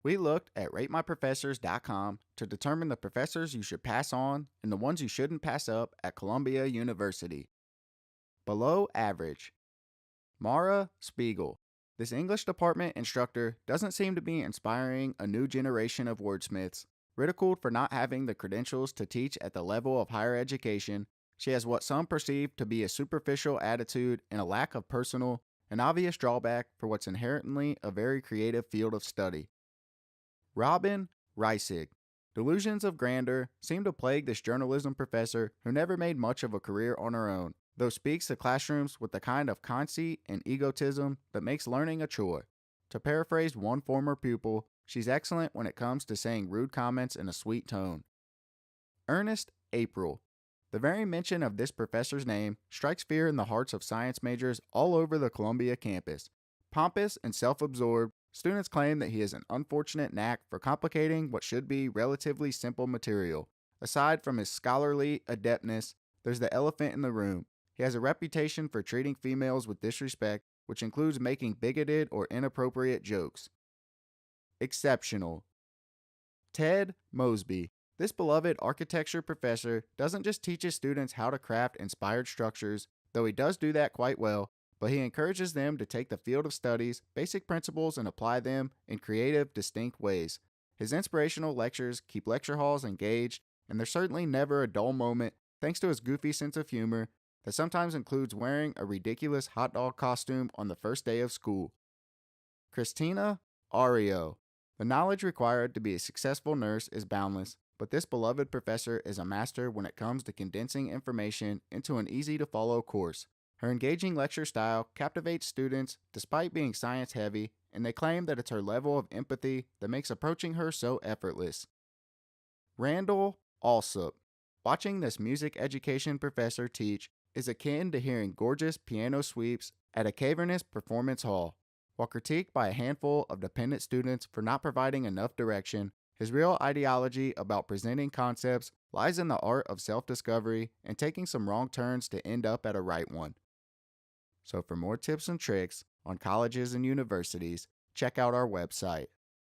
We looked at ratemyprofessors.com to determine the professors you should pass on and the ones you shouldn't pass up at Columbia University. Below average. Mara Spiegel. This English department instructor doesn't seem to be inspiring a new generation of wordsmiths. Ridiculed for not having the credentials to teach at the level of higher education, she has what some perceive to be a superficial attitude and a lack of personal, an obvious drawback for what's inherently a very creative field of study. Robin Reisig. Delusions of grandeur seem to plague this journalism professor who never made much of a career on her own, though speaks to classrooms with the kind of conceit and egotism that makes learning a chore. To paraphrase one former pupil, she's excellent when it comes to saying rude comments in a sweet tone. Ernest April. The very mention of this professor's name strikes fear in the hearts of science majors all over the Columbia campus. Pompous and self-absorbed, students claim that he has an unfortunate knack for complicating what should be relatively simple material. Aside from his scholarly adeptness, there's the elephant in the room. He has a reputation for treating females with disrespect, which includes making bigoted or inappropriate jokes. Exceptional. Ted Mosby. This beloved architecture professor doesn't just teach his students how to craft inspired structures, though he does do that quite well, but he encourages them to take the field of studies, basic principles, and apply them in creative, distinct ways. His inspirational lectures keep lecture halls engaged, and there's certainly never a dull moment thanks to his goofy sense of humor that sometimes includes wearing a ridiculous hot dog costume on the first day of school. Christina Aruajo. The knowledge required to be a successful nurse is boundless, but this beloved professor is a master when it comes to condensing information into an easy-to-follow course. Her engaging lecture style captivates students despite being science-heavy, and they claim that it's her level of empathy that makes approaching her so effortless. Randall Allsup. Watching this music education professor teach is akin to hearing gorgeous piano sweeps at a cavernous performance hall. While critiqued by a handful of dependent students for not providing enough direction, his real ideology about presenting concepts lies in the art of self-discovery and taking some wrong turns to end up at a right one. So for more tips and tricks on colleges and universities, check out our website.